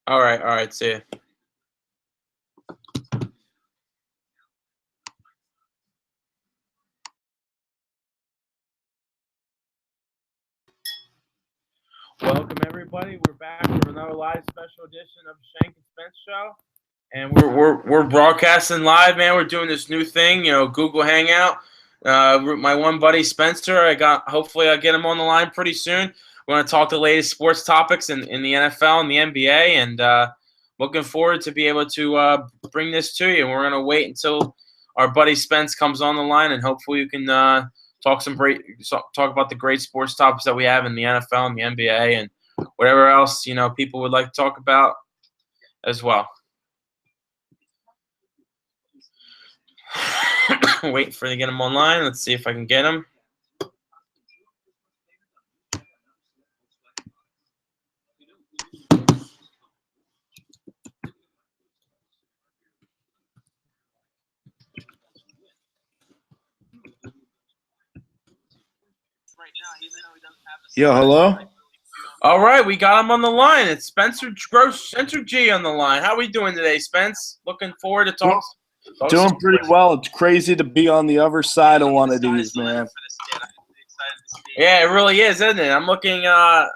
All right. See you. Welcome everybody. We're back for another live special edition of Shenk and Spence show, and we're broadcasting live, man. We're doing this new thing, Google Hangout. My one buddy Spencer, hopefully I'll get him on the line pretty soon. We're going to talk the latest sports topics in the NFL and the NBA, and looking forward to be able to bring this to you. We're going to wait until our buddy Spence comes on the line, and hopefully you can talk about the great sports topics that we have in the NFL and the NBA and whatever else people would like to talk about as well. Waiting for to get him online. Let's see if I can get him. Yo, hello? All right, we got him on the line. It's Spencer G on the line. How are we doing today, Spence? Looking forward to talking. Doing pretty well. It's crazy to be on the other side of one of these, man. Yeah, it really is, isn't it? I'm looking.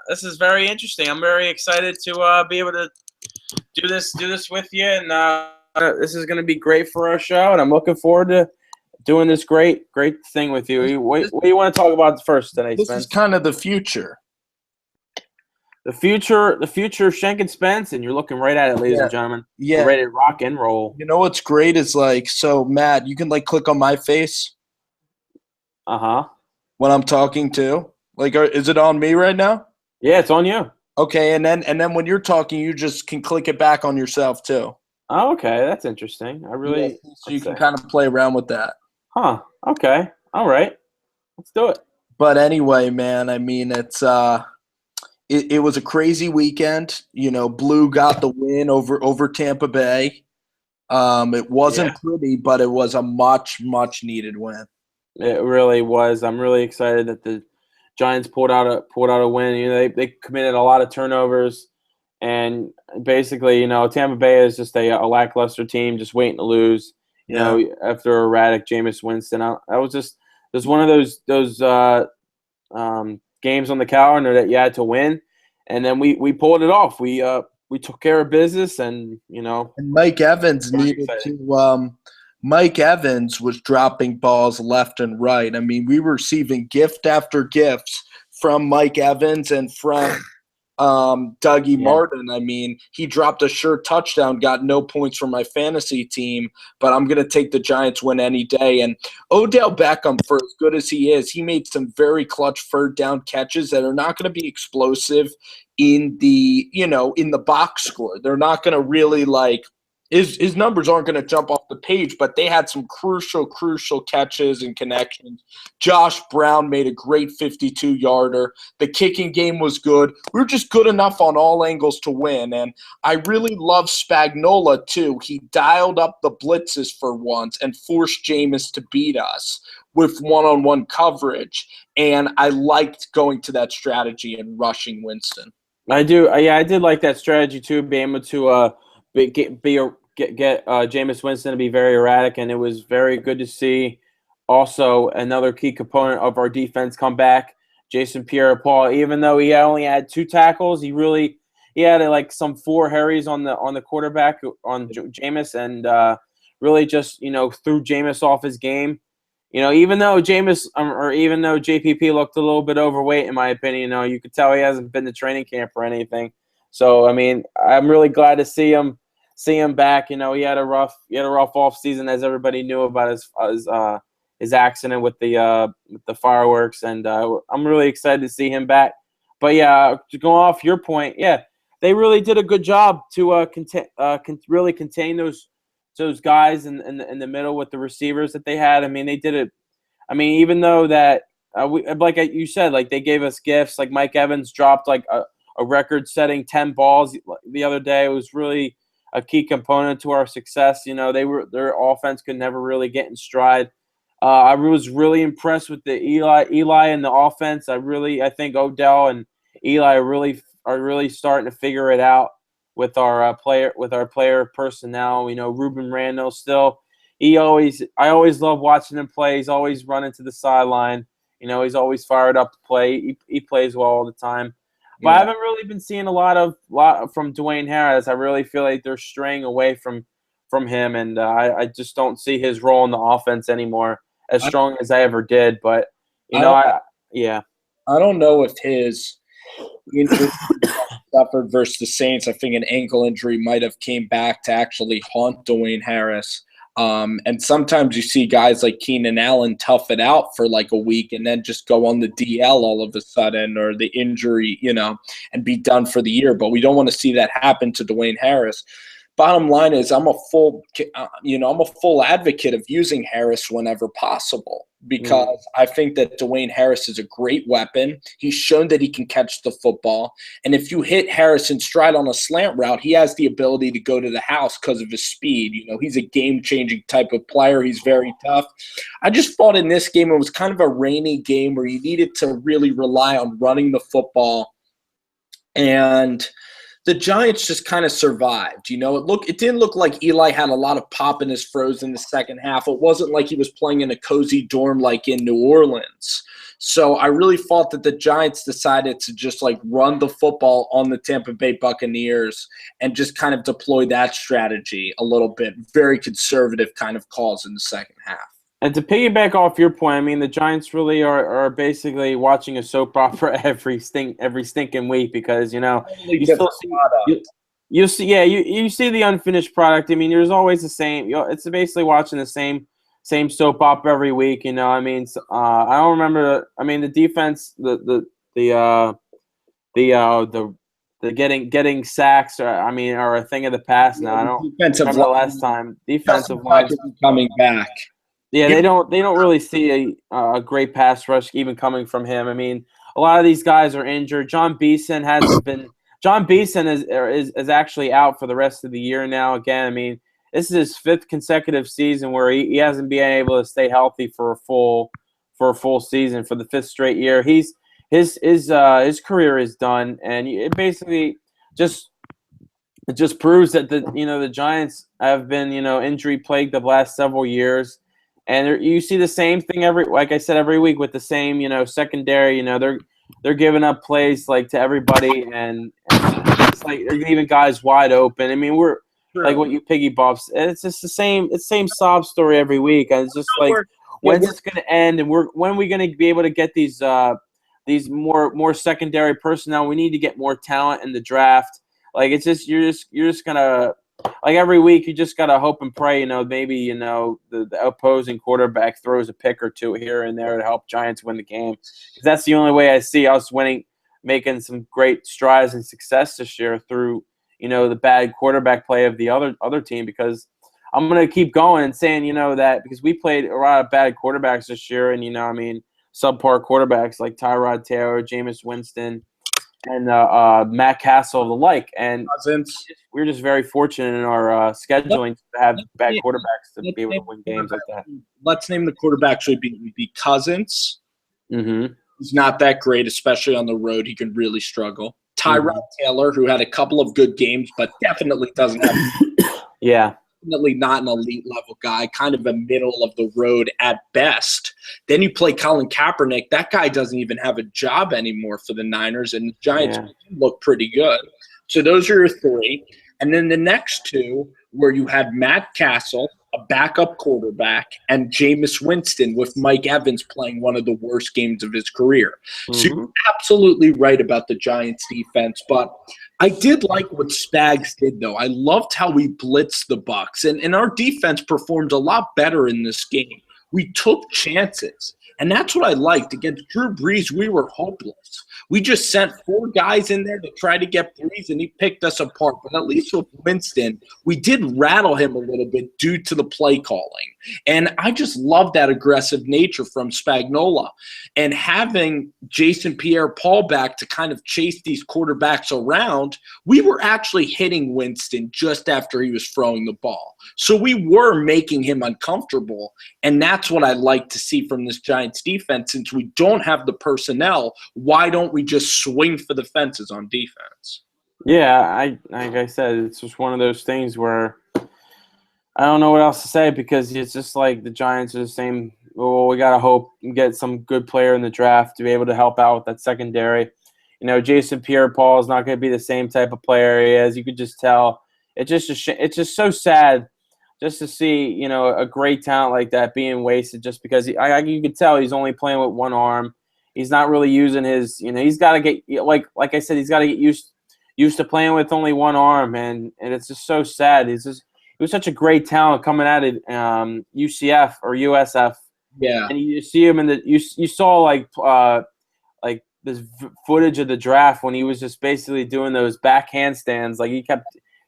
This is very interesting. I'm very excited to be able to do this with you, and this is going to be great for our show. And I'm looking forward to doing this great thing with you. What do you want to talk about first today, Spence? This is kind of the future. The future of Shenk and Spence, and you're looking right at it, ladies and gentlemen. Yeah. We're ready to rock and roll. You know what's great is so Matt, you can click on my face. When I'm talking to. Is it on me right now? Yeah, it's on you. Okay, and then when you're talking, you just can click it back on yourself too. Oh, okay, that's interesting. So you can kind of play around with that. Huh. Okay. All right. Let's do it. But anyway, man, I mean, it was a crazy weekend. Blue got the win over Tampa Bay. It wasn't pretty, but it was a much needed win. It really was. I'm really excited that the Giants pulled out a win. They committed a lot of turnovers, and basically, Tampa Bay is just a lackluster team, just waiting to lose. After erratic Jameis Winston, that was one of those games on the calendar that you had to win, and then we pulled it off. We took care of business, and And Mike Evans needed to. Mike Evans was dropping balls left and right. I mean, we were receiving gift after gifts from Mike Evans and from Dougie Martin. I mean, he dropped a sure touchdown, got no points for my fantasy team, but I'm going to take the Giants win any day. And Odell Beckham, for as good as he is, he made some very clutch third down catches that are not going to be explosive in the, in the box score. They're not going to really his numbers aren't going to jump off the page, but they had some crucial catches and connections. Josh Brown made a great 52-yarder. The kicking game was good. We were just good enough on all angles to win, and I really love Spagnuolo too. He dialed up the blitzes for once and forced Jameis to beat us with one-on-one coverage, and I liked going to that strategy and rushing Winston. I do. I did like that strategy too, being able to get Jameis Winston to be very erratic, and it was very good to see also another key component of our defense come back, Jason Pierre-Paul. Even though he only had 2 tackles, he had some 4 hurries on the quarterback on Jameis, and really just threw Jameis off his game. Even though Jameis even though JPP looked a little bit overweight, in my opinion, you could tell he hasn't been to training camp or anything. So I mean, I'm really glad to see him back. He had a rough off season, as everybody knew about his accident with the fireworks, and I'm really excited to see him back. But yeah, to go off your point, they really did a good job to really contain those guys in the middle with the receivers that they had. I mean, they did it. I mean, even though that like you said, they gave us gifts. Like Mike Evans dropped a record-setting 10 balls the other day. It was really a key component to our success. Their offense could never really get in stride. I was really impressed with the Eli and the offense. I think Odell and Eli are really starting to figure it out. with our player personnel. Ruben Randall still. I always love watching him play. He's always running to the sideline. He's always fired up to play. He plays well all the time. But I haven't really been seeing a lot from Dwayne Harris. I really feel like they're straying away from him, and I just don't see his role in the offense anymore as strong as I ever did. But yeah. I don't know if his injury suffered versus the Saints. I think an ankle injury might have came back to actually haunt Dwayne Harris. And sometimes you see guys like Keenan Allen tough it out for like a week and then just go on the DL all of a sudden, or the injury, and be done for the year. But we don't want to see that happen to Dwayne Harris. Bottom line is I'm a full advocate of using Harris whenever possible, because I think that Dwayne Harris is a great weapon. He's shown that he can catch the football. And if you hit Harris in stride on a slant route, he has the ability to go to the house because of his speed. He's a game-changing type of player. He's very tough. I just thought in this game it was kind of a rainy game where you needed to really rely on running the football. And the Giants just kind of survived. It didn't look like Eli had a lot of pop in his froze in the second half. It wasn't like he was playing in a cozy dorm like in New Orleans. So I really thought that the Giants decided to just run the football on the Tampa Bay Buccaneers and just kind of deploy that strategy a little bit. Very conservative kind of calls in the second half. And to piggyback off your point, the Giants really are basically watching a soap opera every stinking week, because you see the unfinished product. There's always the same. It's basically watching the same soap opera every week. I don't remember. The defense, the getting sacks are a thing of the past now. I don't remember the last time defensive line coming back. Yeah, they don't really see a great pass rush even coming from him. A lot of these guys are injured. John Beeson is actually out for the rest of the year now. Again, this is his 5th consecutive season where he hasn't been able to stay healthy for a full season for the 5th straight year. His career is done, and it basically just proves that the Giants have been injury plagued the last several years. And you see the same thing every week with the same, secondary. They're giving up plays to everybody, and it's they're leaving guys wide open. We're like what you piggy bops. And it's just the same sob story every week. And it's just when's this going to end? And when are we going to be able to get these more secondary personnel? We need to get more talent in the draft. It's just you're just gonna. Every week, you just gotta hope and pray. Maybe the opposing quarterback throws a pick or two here and there to help Giants win the game. Because that's the only way I see us making some great strides and success this year through the bad quarterback play of the other team. Because I'm gonna keep going and saying that because we played a lot of bad quarterbacks this year, and subpar quarterbacks like Tyrod Taylor, Jameis Winston, and Matt Castle of the like. And we're just very fortunate in our scheduling to have bad quarterbacks to be able to win games like that. Let's name the quarterbacks. Would be Cousins. Mm-hmm. He's not that great, especially on the road. He can really struggle. Tyrod Taylor, who had a couple of good games, but definitely doesn't have definitely not an elite level guy, kind of a middle of the road at best. Then you play Colin Kaepernick. That guy doesn't even have a job anymore for the Niners, and the Giants look pretty good. So those are your 3. And then the next 2, where you had Matt Castle, a backup quarterback, and Jameis Winston with Mike Evans playing one of the worst games of his career. So you're absolutely right about the Giants defense, but I did like what Spags did, though. I loved how we blitzed the Bucs, and our defense performed a lot better in this game. We took chances, and that's what I liked. Against Drew Brees, we were hopeless. We just sent 4 guys in there to try to get Brees, and he picked us apart. But at least with Winston, we did rattle him a little bit due to the play calling. And I just love that aggressive nature from Spagnuolo. And having Jason Pierre-Paul back to kind of chase these quarterbacks around, we were actually hitting Winston just after he was throwing the ball. So we were making him uncomfortable, and that's what I like to see from this Giants defense. Since we don't have the personnel, why don't we just swing for the fences on defense? Yeah, I like I said, it's just one of those things where I don't know what else to say because it's just like the Giants are the same. Well, we gotta hope and get some good player in the draft to be able to help out with that secondary. Jason Pierre-Paul is not going to be the same type of player he is. You could just tell. It's just so sad just to see a great talent like that being wasted just because you can tell he's only playing with one arm. He's not really using his. He's got to get like I said, he's got to get used to playing with only one arm, and it's just so sad. He was such a great talent coming out of UCF or USF, Yeah. and you see him in you saw like this footage of the draft when he was just basically doing those back handstands. Like he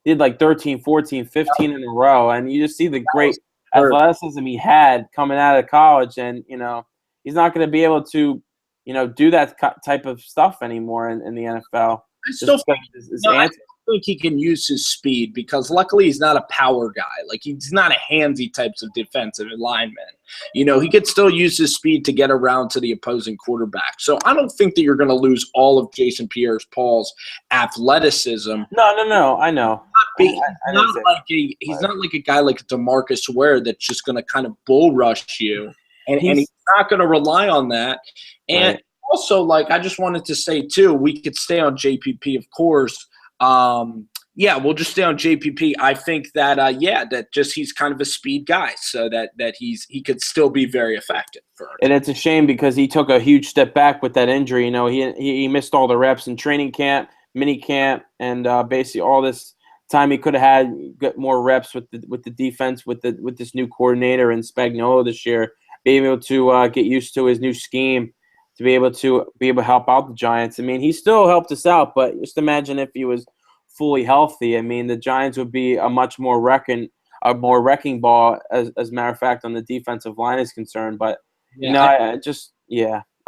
did like 13, 14, 15 in a row. And you just see the great athleticism he had coming out of college. And, he's not going to be able to, do that type of stuff anymore in the NFL. I still think he can use his speed because luckily he's not a power guy. Like he's not a handsy types of defensive lineman. He could still use his speed to get around to the opposing quarterback. So I don't think that you're going to lose all of Jason Pierre-Paul's athleticism. No. I know. He's not like a guy like DeMarcus Ware that's just going to kind of bull rush you, and he's not going to rely on that. And right. Also, I just wanted to say too, we could stay on JPP, of course. We'll just stay on JPP. I think that that just he's kind of a speed guy, so that he could still be very effective for him. And it's a shame because he took a huge step back with that injury. He missed all the reps in training camp, mini camp, and basically all this time he could have got more reps with the defense with this new coordinator and Spagnuolo this year, being able to get used to his new scheme, to be able to help out the Giants. I mean, he still helped us out, but just imagine if he was fully healthy. I mean, the Giants would be a more wrecking ball, as a matter of fact, on the defensive line is concerned. But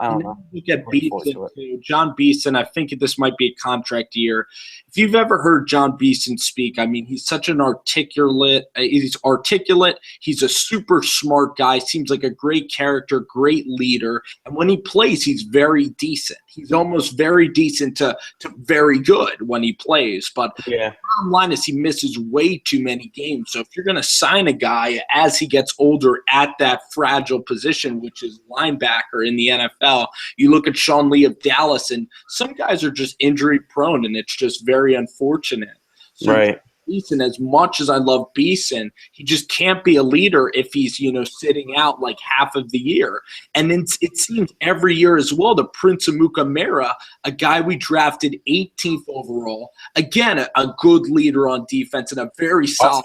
I don't know. Look at Beeson too. John Beeson, I think this might be a contract year. If you've ever heard John Beeson speak, I mean, he's such an articulate. He's articulate. He's a super smart guy. Seems like a great character, great leader. And when he plays, he's very decent. He's almost very decent to very good when he plays. But the bottom line is he misses way too many games. So if you're going to sign a guy as he gets older at that fragile position, which is linebacker in the NFL, you look at Sean Lee of Dallas, and some guys are just injury prone, and it's just very unfortunate. So right. Beeson, as much as I love Beeson, he just can't be a leader if he's, sitting out like half of the year. And then it seems every year as well, the Prince Amukamara, a guy we drafted 18th overall, again, a good leader on defense and a very solid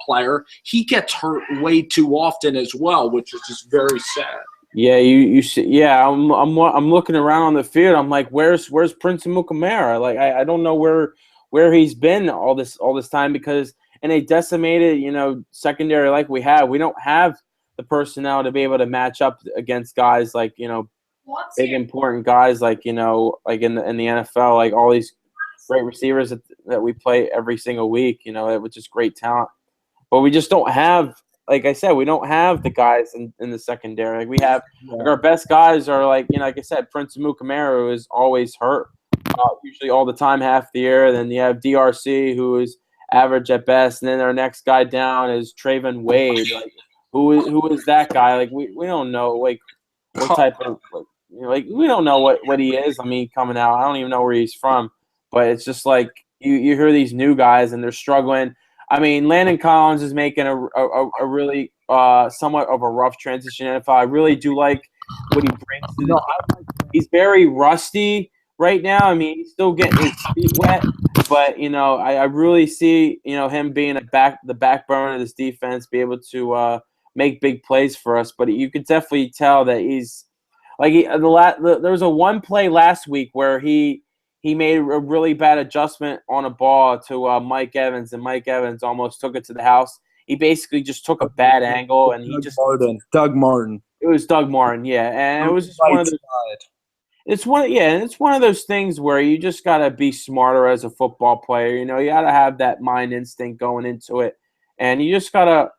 player, he gets hurt way too often as well, which is just very sad. Yeah, you see. Yeah, I'm looking around on the field. I'm like, where's Prince Amukamara? Like, I don't know where he's been all this time because in a decimated secondary like we have, we don't have the personnel to be able to match up against guys like big important guys like like in the NFL, like all these great receivers that we play every single week. With just great talent, but we just don't have. Like I said, we don't have the guys in the secondary. Like we have, our best guys are like I said, Prince Amukamara, who is always hurt, usually all the time, half the year. Then you have DRC, who is average at best, and then our next guy down is Trayvon Wade. Like who is that guy? Like we don't know like what type of we don't know what he is. I mean, coming out, I don't even know where he's from. But it's just like you hear these new guys and they're struggling. I mean, Landon Collins is making a really somewhat of a rough transition in NFL. I really do like what he brings to the team. He's very rusty right now. I mean, he's still getting his feet wet, but I really see him being the backbone of this defense, be able to make big plays for us. But you could definitely tell that he's like there was a one play last week where he made a really bad adjustment on a ball to Mike Evans, and Mike Evans almost took it to the house. He basically just took a bad angle, and Doug Martin. It was Doug Martin, yeah, and it was just one of those. It's one of those things where you just gotta be smarter as a football player. You gotta have that mind instinct going into it, and you just gotta,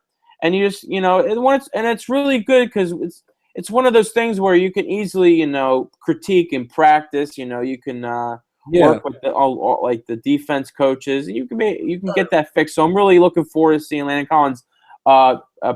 and you just and it's really good because it's one of those things where you can easily critique and practice. You can. Yeah. work with like the defense coaches, and you can get that fixed. So I'm really looking forward to seeing Landon Collins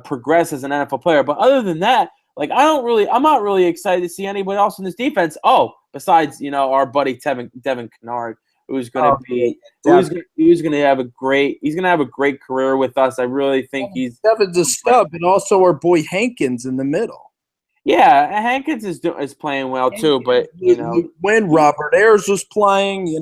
progress as an NFL player. But other than that, like I'm not really excited to see anybody else in this defense. Oh, besides our buddy Devin Kennard, who's going to be who's going to have a great career with us. I really think Devin's a stub, and also our boy Hankins in the middle. Yeah, Hankins is playing well too, but when Robert Ayers was playing,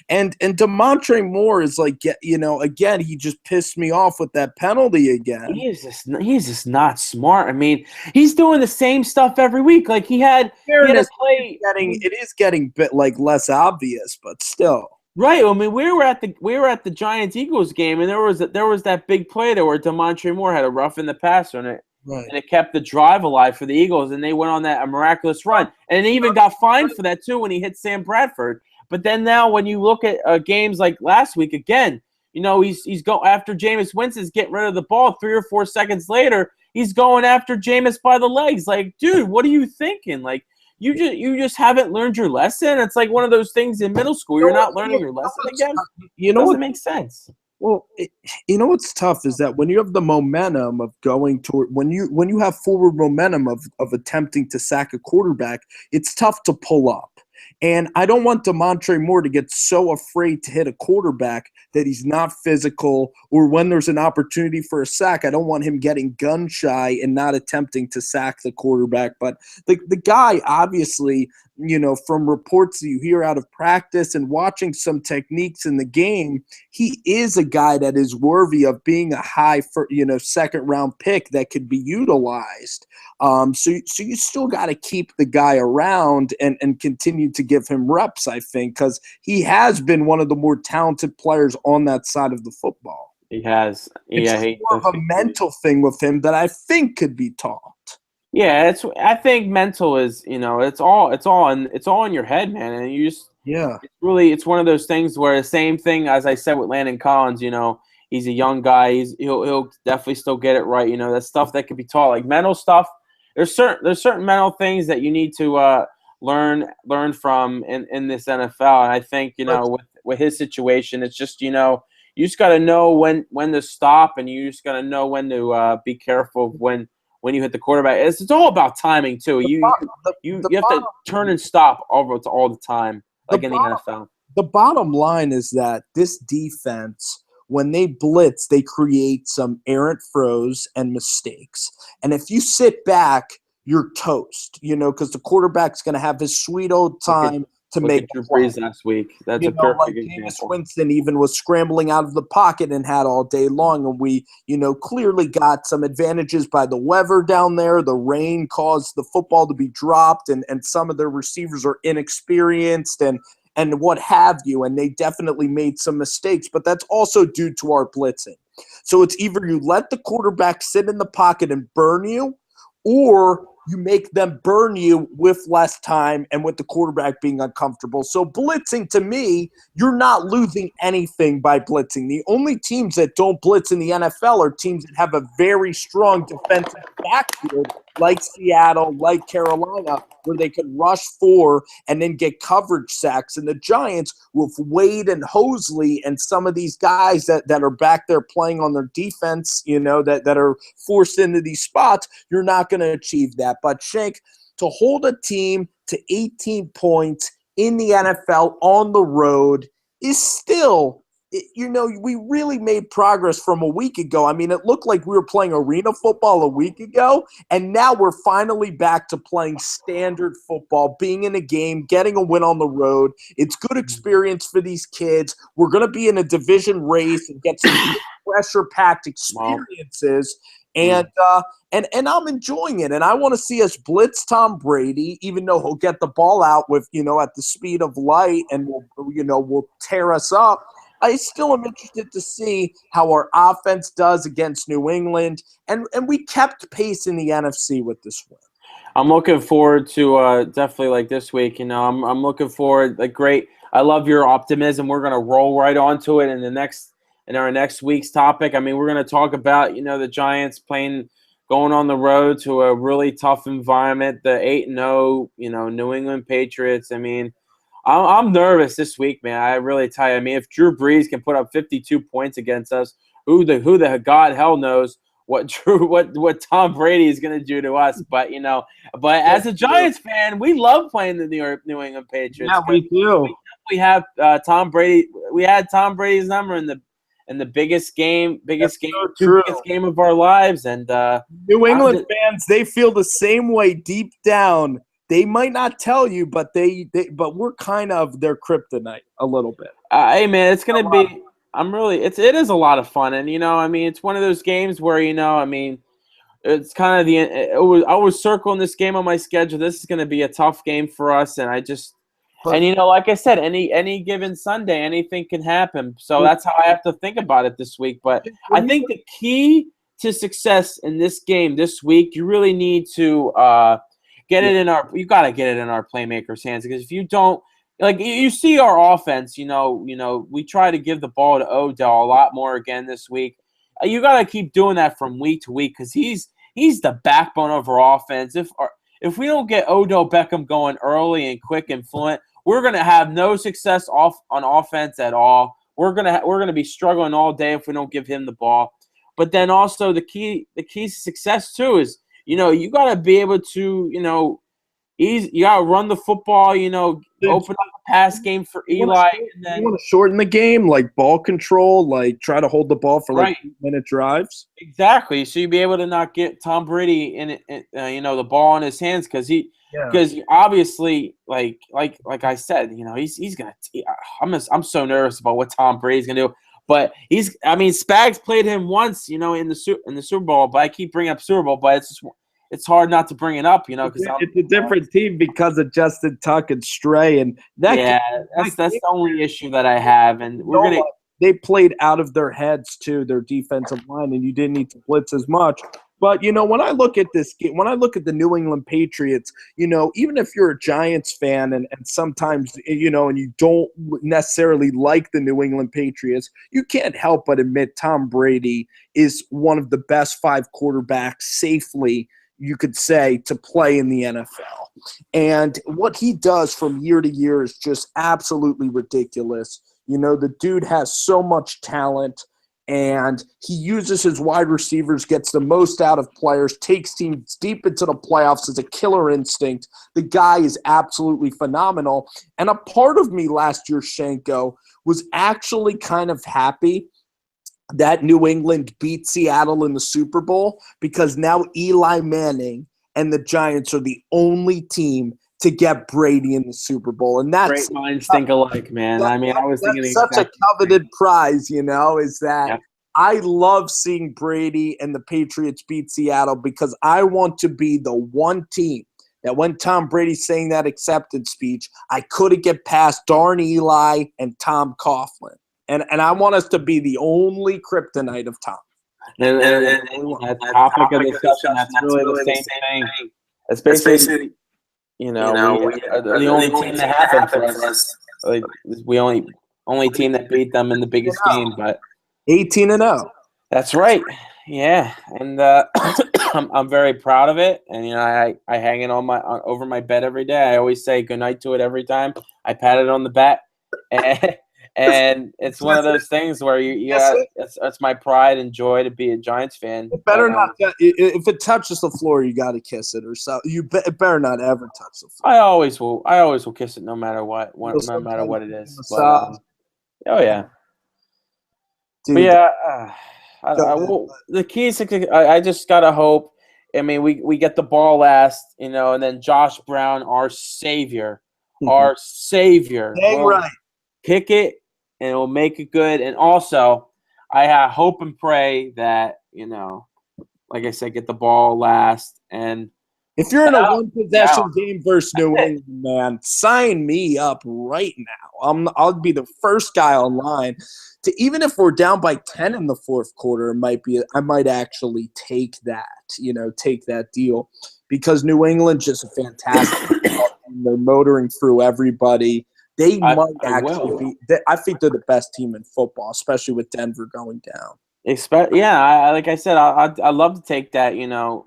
and Demontre Moore is like, again, he just pissed me off with that penalty again. He's just not smart. I mean, he's doing the same stuff every week. Like he had a play. It is getting bit like less obvious, but still. Right. I mean, we were at the Giants Eagles game, and there was that big play there where Demontre Moore had a rough in the passer, and it kept the drive alive for the Eagles, and they went on that miraculous run, and they even got fined for that too when he hit Sam Bradford. But then now, when you look at games like last week again, he's going after Jameis Winston's getting rid of the ball 3 or 4 seconds later. He's going after Jameis by the legs. Like, dude, what are you thinking? Like, you just haven't learned your lesson. It's like one of those things in middle school. You're not learning your lesson again. It doesn't make sense. Well, what's tough is that when you have the momentum of going toward when you have forward momentum of attempting to sack a quarterback, it's tough to pull up. And I don't want Demontre Moore to get so afraid to hit a quarterback that he's not physical, or when there's an opportunity for a sack, I don't want him getting gun shy and not attempting to sack the quarterback. But the guy, obviously, from reports that you hear out of practice and watching some techniques in the game, he is a guy that is worthy of being a high second round pick that could be utilized. So you still got to keep the guy around and continue to give him reps, I think, because he has been one of the more talented players on that side of the football. He has. It's more of a mental thing with him that I think could be taught. Yeah, I think mental is, it's all in your head, man. And you just it's one of those things where the same thing as I said with Landon Collins, he's a young guy. He'll definitely still get it right. That stuff that could be taught, like mental stuff. There's certain mental things that you need to learn from in this NFL. And I think, with his situation, it's just, you just got to know when to stop, and you just got to know when to be careful when you hit the quarterback. It's all about timing too. You have to turn and stop all the time, like in the NFL. The bottom line is that this defense, when they blitz, they create some errant throws and mistakes. And if you sit back, you're toast, because the quarterback's going to have his sweet old time to make Drew Brees last week. That's a perfect example. Jameis Winston even was scrambling out of the pocket and had all day long, and we, clearly got some advantages by the weather down there. The rain caused the football to be dropped, and some of their receivers are inexperienced and what have you, and they definitely made some mistakes, but that's also due to our blitzing. So it's either you let the quarterback sit in the pocket and burn you, or you make them burn you with less time and with the quarterback being uncomfortable. So blitzing, to me, you're not losing anything by blitzing. The only teams that don't blitz in the NFL are teams that have a very strong defensive backfield, like Seattle, like Carolina, where they can rush 4 and then get coverage sacks. And the Giants, with Wade and Hosley and some of these guys that are back there playing on their defense, that are forced into these spots, you're not going to achieve that. But Shank, to hold a team to 18 points in the NFL on the road is still – we really made progress from a week ago. I mean, it looked like we were playing arena football a week ago, and now we're finally back to playing standard football, being in a game, getting a win on the road. It's good experience for these kids. We're going to be in a division race and get some pressure-packed experiences. And I'm enjoying it, and I want to see us blitz Tom Brady, even though he'll get the ball out with at the speed of light, and will tear us up. I still am interested to see how our offense does against New England, and we kept pace in the NFC with this win. I'm looking forward to definitely like this week. I'm looking forward. Great. I love your optimism. We're gonna roll right onto it in our next week's topic. I mean, we're gonna talk about the Giants going on the road to a really tough environment. The 8-0 New England Patriots. I mean, I'm nervous this week, man. I really tell you. I mean, if Drew Brees can put up 52 points against us, who the God hell knows what Tom Brady is going to do to us? But but as a Giants fan, we love playing the New England Patriots. Yeah, we do. We have Tom Brady. We had Tom Brady's number in the biggest game of our lives, and New England fans, they feel the same way deep down. They might not tell you, but but we're kind of their kryptonite a little bit. Hey man, it's gonna be. It is a lot of fun, and I mean, it's one of those games where I mean, it's kind of I was circling this game on my schedule. This is gonna be a tough game for us, and like I said, any given Sunday, anything can happen. So that's how I have to think about it this week. But I think the key to success in this game this week, you really need to you got to get it in our playmakers' hands, because if you don't, like, you see our offense, we try to give the ball to Odell a lot more again this week. You got to keep doing that from week to week, because he's the backbone of our offense. If we don't get Odell Beckham going early and quick and fluent, we're gonna have no success on offense at all. We're gonna be struggling all day if we don't give him the ball. But then also the key to success too is you got to be able to you got to run the football. Open up a pass game for Eli. You want to shorten the game, like ball control, like try to hold the ball for like 8-minute drives. Exactly. So you'd be able to not get Tom Brady in the ball in his hands, because obviously, like I said, he's gonna. I'm so nervous about what Tom Brady's gonna do. But Spags played him once, in the Super Bowl. But I keep bringing up Super Bowl, but it's hard not to bring it up, because it's a different team because of Justin Tuck and Stray, and that's the only issue that I have. And they played out of their heads too, their defensive line, and you didn't need to blitz as much. But when I look at this game, when I look at the New England Patriots, even if you're a Giants fan and sometimes and you don't necessarily like the New England Patriots, you can't help but admit Tom Brady is one of the best 5 quarterbacks safely, you could say, to play in the NFL. And what he does from year to year is just absolutely ridiculous. The dude has so much talent, and he uses his wide receivers, gets the most out of players, takes teams deep into the playoffs as a killer instinct. The guy is absolutely phenomenal. And a part of me last year, Shenko, was actually kind of happy that New England beat Seattle in the Super Bowl, because now Eli Manning and the Giants are the only team to get Brady in the Super Bowl. And that's great minds think alike, man. I was thinking such a coveted prize, is that I love seeing Brady and the Patriots beat Seattle, because I want to be the one team that when Tom Brady's saying that acceptance speech, I couldn't get past darn Eli and Tom Coughlin. And I want us to be the only kryptonite of Tom. And that topic of discussion, that's really the same thing. It's basically, we're the only team that happened for us. Like, we only team that beat them in the biggest game, but 18-0. That's right. Yeah, and I'm very proud of it. And I hang it over my bed every day. I always say goodnight to it every time. I pat it on the back, and it's one of those things where it's my pride and joy to be a Giants fan. It better not. If it touches the floor, you got to kiss it, or so. It better not ever touch the floor. I always will kiss it, no matter what it is. But, oh yeah. Dude, but yeah. The key is I just gotta hope. I mean, we get the ball last, and then Josh Brown, our savior, Dang right. Kick it, and it'll make it good. And also, I hope and pray that like I said, get the ball last. And if you're in a one-possession game versus New England, man, sign me up right now. I'll be the first guy online. Even if we're down by 10 in the fourth quarter, I might actually take that deal, because New England's just a fantastic team. They're motoring through everybody. They might actually be. I think they're the best team in football, especially with Denver going down. Yeah, like I said, I love to take that.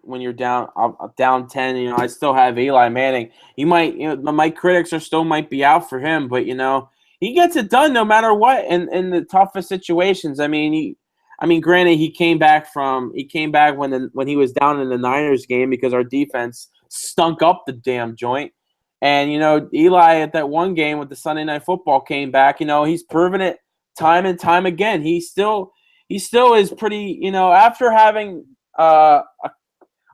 When you're down 10, I still have Eli Manning. My critics might be out for him, but he gets it done no matter what in the toughest situations. Granted, he came back when he was down in the Niners game because our defense stunk up the damn joint. And Eli at that one game with the Sunday Night Football came back. He's proven it time and time again. He still is pretty, after having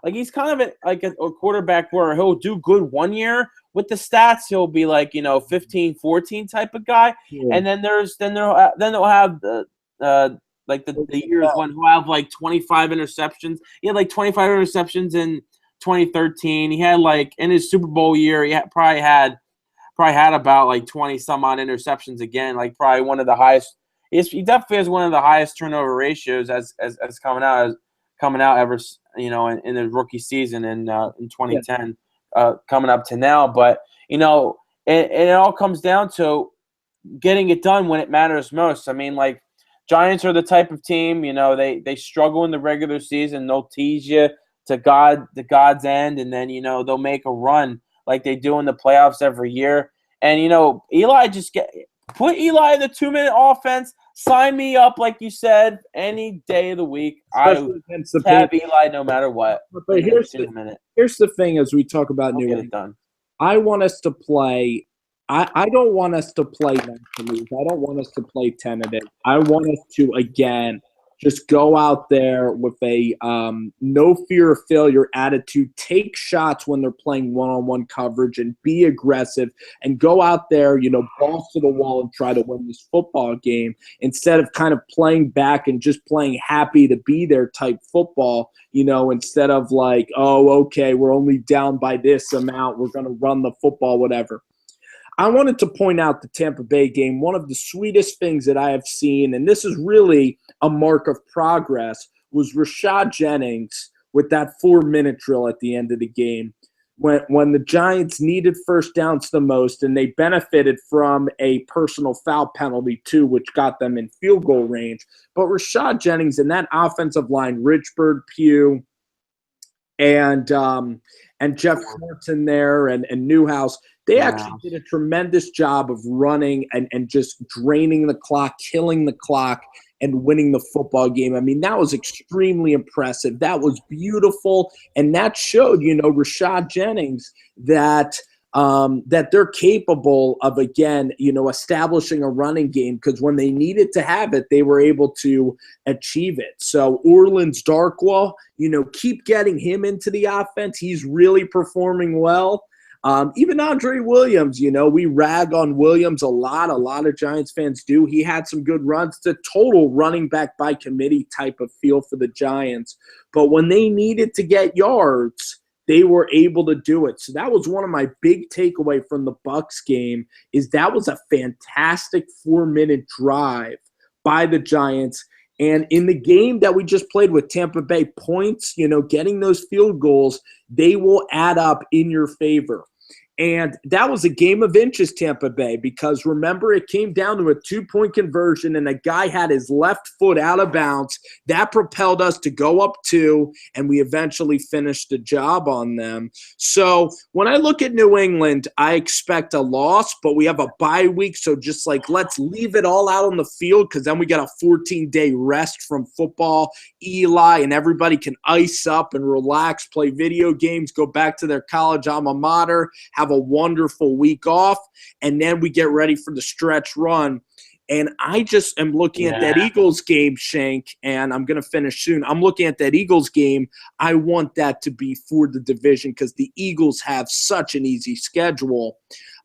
he's kind of a quarterback where he'll do good one year with the stats. He'll be 15-14 type of guy, Yeah. and then they'll have the years when he'll have 25 interceptions. He had 25 interceptions in 2013. He had in his Super Bowl year, probably had about 20 some odd interceptions again. Probably one of the highest. He definitely has one of the highest turnover ratios as coming out ever in his rookie season in 2010, coming up to now. But it all comes down to getting it done when it matters most. Giants are the type of team, they struggle in the regular season. They'll tease you to God's end, and then they'll make a run like they do in the playoffs every year. And Eli put Eli in the 2-minute offense. Sign me up, like you said, any day of the week. I have Eli no matter what. But here's the thing: as we talk about New England, I want us to play. I don't want us to play nationally. I don't want us to play tentative. I want us to again just go out there with a no fear of failure attitude, take shots when they're playing one-on-one coverage, and be aggressive, and go out there, balls to the wall and try to win this football game instead of kind of playing back and just playing happy to be there type football, instead of oh, okay, we're only down by this amount, we're going to run the football, whatever. I wanted to point out the Tampa Bay game. One of the sweetest things that I have seen, and this is really a mark of progress, was Rashad Jennings with that 4-minute drill at the end of the game. When the Giants needed first downs the most, and they benefited from a personal foul penalty too, which got them in field goal range. But Rashad Jennings and that offensive line, Richburg, Pugh, and Jeff Horton there, and Newhouse, they actually did a tremendous job of running and just draining the clock, killing the clock, and winning the football game. That was extremely impressive. That was beautiful, and that showed, Rashad Jennings that they're capable of, again, establishing a running game, because when they needed to have it, they were able to achieve it. So Orleans Darkwa, keep getting him into the offense. He's really performing well. Even Andre Williams, we rag on Williams a lot. A lot of Giants fans do. He had some good runs. It's a total running back by committee type of feel for the Giants. But when they needed to get yards, they were able to do it. So that was one of my big takeaway from the Bucs game, is that was a fantastic 4-minute drive by the Giants. And in the game that we just played with Tampa Bay, points, getting those field goals, they will add up in your favor. And that was a game of inches, Tampa Bay, because remember, it came down to a 2-point conversion, and a guy had his left foot out of bounds. That propelled us to go up 2, and we eventually finished the job on them. So when I look at New England, I expect a loss, but we have a bye week, so just let's leave it all out on the field, because then we got a 14-day rest from football. Eli and everybody can ice up and relax, play video games, go back to their college alma mater, have a wonderful week off, and then we get ready for the stretch run. And I just am looking at that Eagles game, Shank, and I'm going to finish soon. I'm looking at that Eagles game. I want that to be for the division, because the Eagles have such an easy schedule.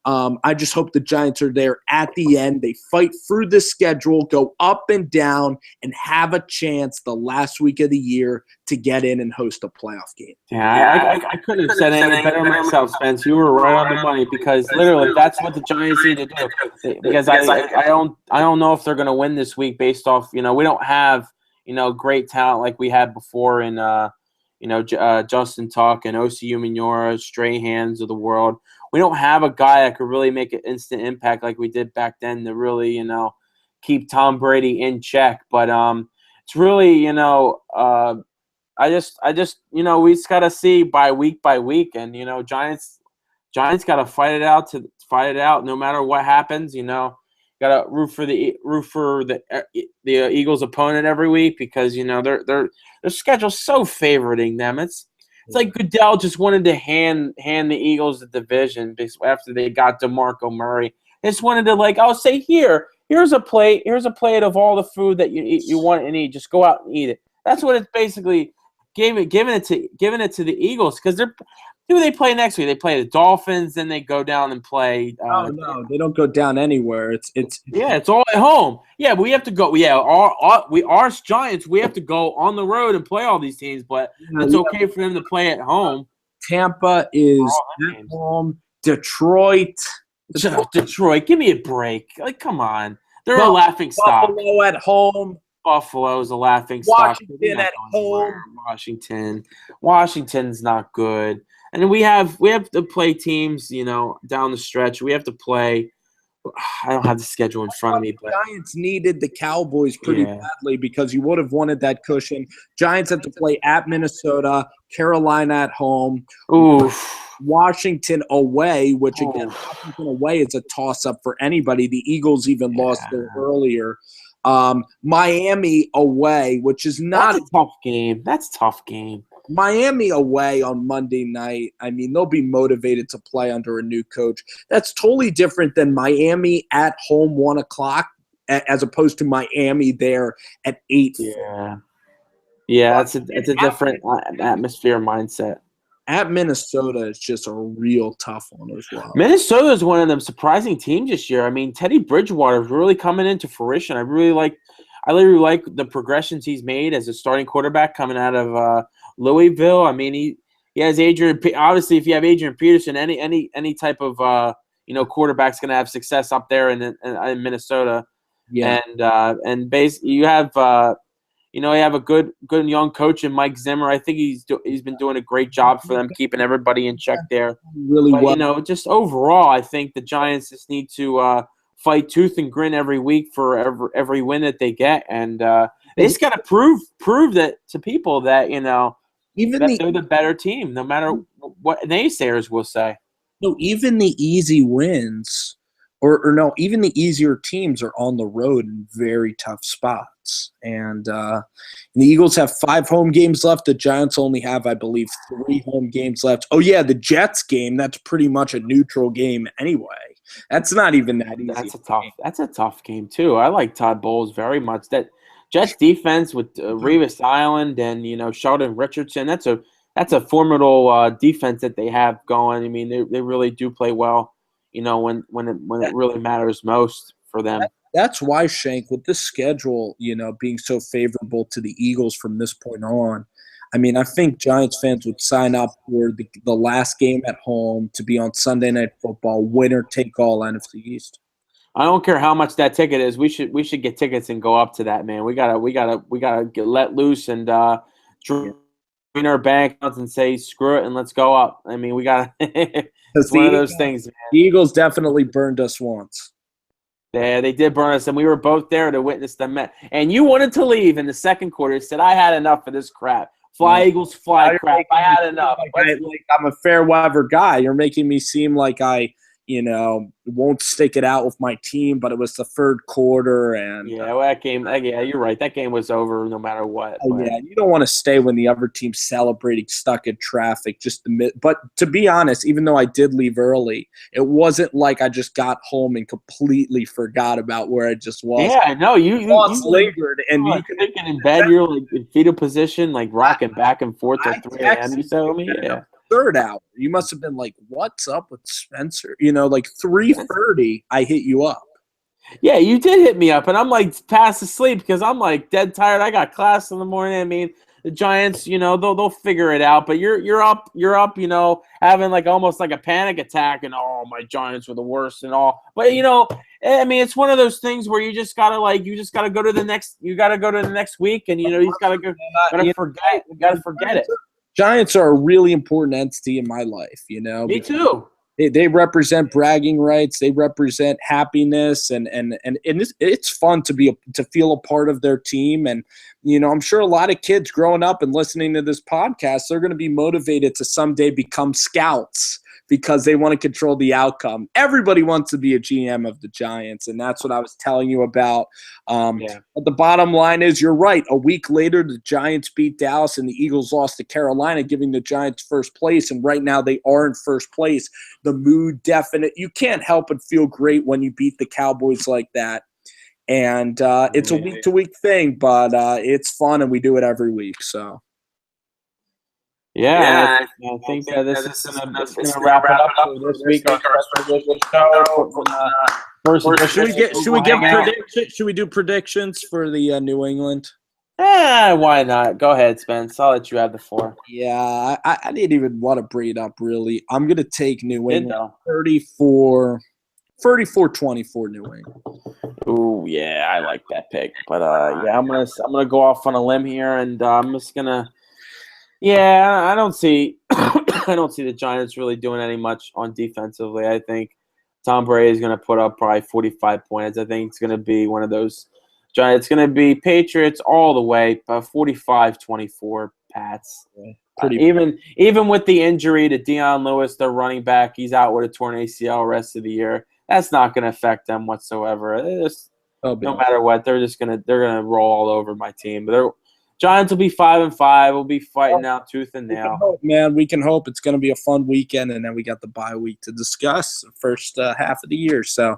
I just hope the Giants are there at the end. They fight through the schedule, go up and down, and have a chance the last week of the year to get in and host a playoff game. Yeah, I couldn't have said anything better myself, Spence. You were right on the money, because literally that's what the Giants need to do. Because I don't know if they're going to win this week based off, we don't have, great talent like we had before in, Justin Tuck and OCU Minora, Strahans of the world. We don't have a guy that could really make an instant impact like we did back then to really, keep Tom Brady in check. But it's really, I just, we just gotta see by week, and Giants gotta fight it out no matter what happens. Gotta root for the Eagles' opponent every week because their schedule's so favoriting them. It's like Goodell just wanted to hand the Eagles the division after they got DeMarco Murray. They just wanted to say here's a plate of all the food that you want and eat. Just go out and eat it. That's what it's basically giving it to the Eagles because who they play next week? They play the Dolphins, then they go down and play. No, they don't go down anywhere. It's all at home. Yeah, but we have to go. Yeah, our Giants, we have to go on the road and play all these teams, but it's okay for them to play at home. Tampa is at home. Detroit, give me a break. Come on, they're a laughing stock. Buffalo at home. Buffalo's a laughing stock. Washington at home. Washington's not good. And then we have to play teams, down the stretch. We have to play. I don't have the schedule in front of me, but Giants needed the Cowboys pretty badly because you would have wanted that cushion. Giants have to play at Minnesota, Carolina at home, Washington away, which again, Washington away is a toss-up for anybody. The Eagles even lost there earlier. Miami away, which is not a tough game. That's a tough game. Miami away on Monday night. I mean, they'll be motivated to play under a new coach. That's totally different than Miami at home 1 o'clock as opposed to Miami there at 8. Yeah, it's a different atmosphere mindset. At Minnesota is just a real tough one as well. Minnesota is one of them surprising teams this year. I mean, Teddy Bridgewater is really coming into fruition. I really like the progressions he's made as a starting quarterback coming out of Louisville. I mean, he has Adrian. Obviously, if you have Adrian Peterson, any type of quarterback's going to have success up there in Minnesota. Yeah, and you have you have a good young coach in Mike Zimmer. I think he's been doing a great job for them, keeping everybody in check there. Really well. Just overall, I think the Giants just need to fight tooth and grin every week for every win that they get, and they just got to prove that to people that they're the better team, no matter what naysayers will say. No, even the easy wins, or no, even the easier teams are on the road in very tough spots. And the Eagles have 5 home games left. The Giants only have, I believe, 3 home games left. Oh, yeah, the Jets game, that's pretty much a neutral game anyway. That's not even that easy. That's a tough game, too. I like Todd Bowles very much. That Jets defense with Revis Island and Sheldon Richardson. That's a formidable defense that they have going. I mean, they really do play well. When it really matters most for them. That's why, Shank, with this schedule, being so favorable to the Eagles from this point on. I mean, I think Giants fans would sign up for the last game at home to be on Sunday Night Football, winner take all NFC East. I don't care how much that ticket is. We should get tickets and go up to that, man. We gotta get let loose and drain our bank accounts and say screw it and let's go up. I mean, we gotta. It's one of those things, man. The Eagles definitely burned us once. Yeah, they did burn us, and we were both there to witness them. And you wanted to leave in the second quarter. You said, I had enough of this crap. Fly, Eagles, fly crap. I had enough. I'm a fair weather guy. You're making me seem like I won't stick it out with my team, but it was the third quarter. And that game, you're right. That game was over no matter what. You don't want to stay when the other team's celebrating stuck in traffic. But to be honest, even though I did leave early, it wasn't like I just got home and completely forgot about where I just was. Yeah, no, you lingered, and you thinking in bed, you're like in fetal position, like rocking back and forth till 3 a.m. You tell me, third hour. You must have been like, what's up with Spencer? Like 3:30, I hit you up. Yeah, you did hit me up, and I'm like fast asleep because I'm like dead tired. I got class in the morning. I mean, the Giants, they'll figure it out. But you're up, having like almost like a panic attack, and my Giants were the worst and all. But I mean, it's one of those things where you just gotta go to the next. You gotta go to the next week, and you just gotta go. Forget it. Giants are a really important entity in my life, Me too. They represent bragging rights. They represent happiness, and it's fun to feel a part of their team. And I'm sure a lot of kids growing up and listening to this podcast, they're going to be motivated to someday become scouts because they want to control the outcome. Everybody wants to be a GM of the Giants, and that's what I was telling you about. But the bottom line is, you're right. A week later, the Giants beat Dallas, and the Eagles lost to Carolina, giving the Giants first place. And right now, they are in first place. The mood definite. You can't help but feel great when you beat the Cowboys like that. And it's a week-to-week thing, but it's fun, and we do it every week. So. Yeah, I think this is gonna wrap it up for this week. Our special show. Should we do predictions for the New England? Why not? Go ahead, Spence. I'll let you have the floor. Yeah, I didn't even want to bring it up, really. I'm going to take New England 34-24 New England. Ooh, yeah, I like that pick. But I'm gonna go off on a limb here, and I'm just gonna. Yeah, I don't see the Giants really doing any much on defensively. I think Tom Brady is going to put up probably 45 points. I think it's going to be one of those Giants. It's going to be Patriots all the way, 45-24 Pats. Even with the injury to Deion Lewis, their running back, he's out with a torn ACL rest of the year. That's not going to affect them whatsoever. No matter what, they're gonna roll all over my team. But Giants will be 5-5. We'll be fighting out tooth and nail. We can hope it's going to be a fun weekend, and then we got the bye week to discuss the first half of the year. So